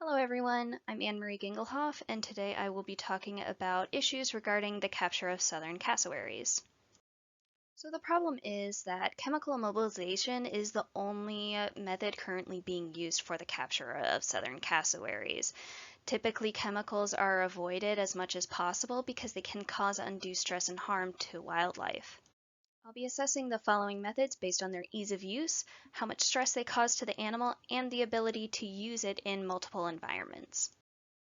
Hello everyone, I'm AnnMarie Gangelhoff, and today I will be talking about issues regarding the capture of southern cassowaries. So the problem is that chemical immobilization is the only method currently being used for the capture of southern cassowaries. Typically, chemicals are avoided as much as possible because they can cause undue stress and harm to wildlife. I'll be assessing the following methods based on their ease of use, how much stress they cause to the animal, and the ability to use it in multiple environments.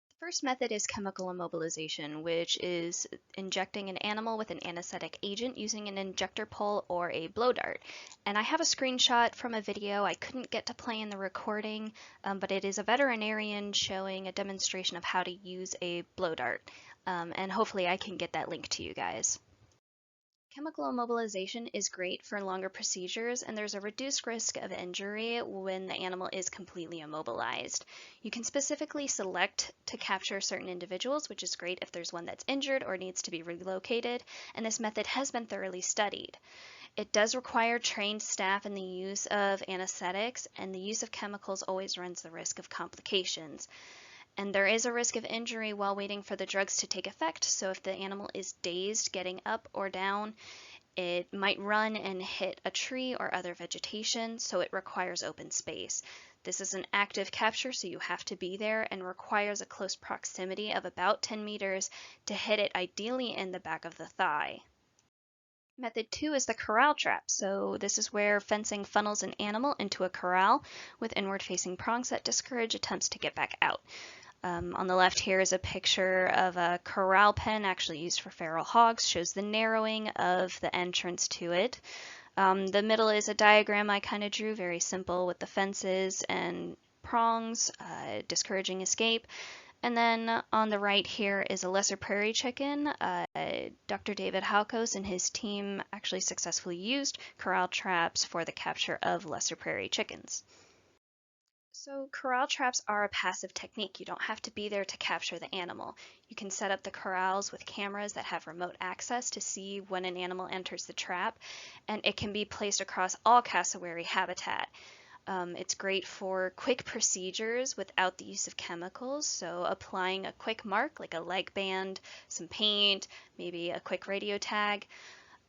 The first method is chemical immobilization, which is injecting an animal with an anesthetic agent using an injector pole or a blow dart. And I have a screenshot from a video I couldn't get to play in the recording, but it is a veterinarian showing a demonstration of how to use a blow dart. And hopefully I can get that link to you guys. Chemical immobilization is great for longer procedures, and there's a reduced risk of injury when the animal is completely immobilized. You can specifically select to capture certain individuals, which is great if there's one that's injured or needs to be relocated, and this method has been thoroughly studied. It does require trained staff in the use of anesthetics, and the use of chemicals always runs the risk of complications. And there is a risk of injury while waiting for the drugs to take effect, so if the animal is dazed getting up or down, it might run and hit a tree or other vegetation, so it requires open space. This is an active capture, so you have to be there and requires a close proximity of about 10 meters to hit it, ideally in the back of the thigh. Method 2 is the corral trap. So this is where fencing funnels an animal into a corral with inward-facing prongs that discourage attempts to get back out. On the left here is a picture of a corral pen actually used for feral hogs, shows the narrowing of the entrance to it. The middle is a diagram I kind of drew, very simple, with the fences and prongs, discouraging escape. And then on the right here is a lesser prairie chicken. Dr. David Halkos and his team actually successfully used corral traps for the capture of lesser prairie chickens. So corral traps are a passive technique. You don't have to be there to capture the animal. You can set up the corrals with cameras that have remote access to see when an animal enters the trap, and it can be placed across all cassowary habitat. It's great for quick procedures without the use of chemicals, so applying a quick mark like a leg band, some paint, maybe a quick radio tag.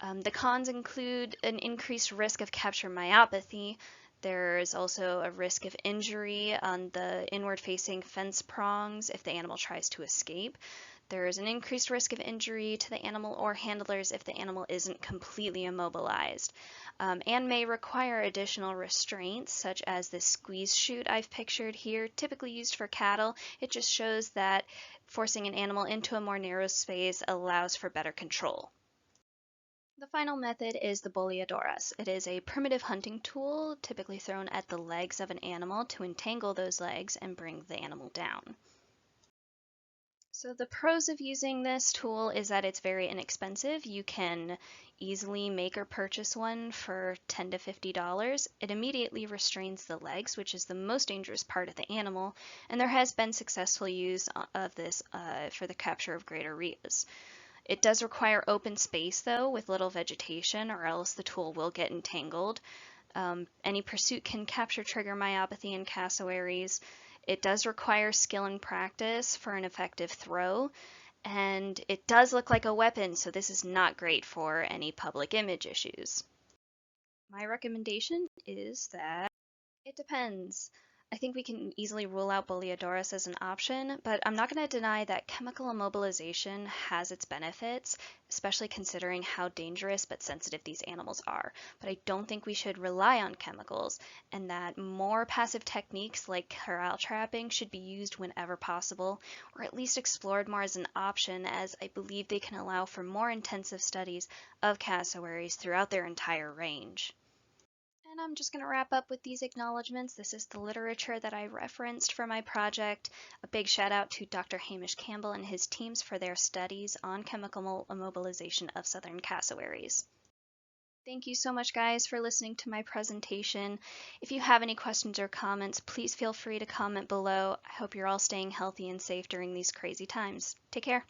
The cons include an increased risk of capture myopathy. There's also a risk of injury on the inward-facing fence prongs if the animal tries to escape. There's an increased risk of injury to the animal or handlers if the animal isn't completely immobilized, and may require additional restraints, such as this squeeze chute I've pictured here, typically used for cattle. It just shows that forcing an animal into a more narrow space allows for better control. The final method is the odorous. It is a primitive hunting tool typically thrown at the legs of an animal to entangle those legs and bring the animal down. So the pros of using this tool is that it's very inexpensive. You can easily make or purchase one for $10 to $50. It immediately restrains the legs, which is the most dangerous part of the animal, and there has been successful use of this for the capture of greater rheas. It does require open space though, with little vegetation, or else the tool will get entangled. Any pursuit can capture trigger myopathy in cassowaries. It does require skill and practice for an effective throw, and it does look like a weapon, so this is not great for any public image issues. My recommendation is that it depends. I think we can easily rule out odorous as an option, but I'm not going to deny that chemical immobilization has its benefits, especially considering how dangerous but sensitive these animals are. But I don't think we should rely on chemicals, and that more passive techniques like corral trapping should be used whenever possible, or at least explored more as an option, as I believe they can allow for more intensive studies of cassowaries throughout their entire range. And I'm just going to wrap up with these acknowledgments. This is the literature that I referenced for my project. A big shout out to Dr. Hamish Campbell and his teams for their studies on chemical immobilization of southern cassowaries. Thank you so much, guys, for listening to my presentation. If you have any questions or comments, please feel free to comment below. I hope you're all staying healthy and safe during these crazy times. Take care.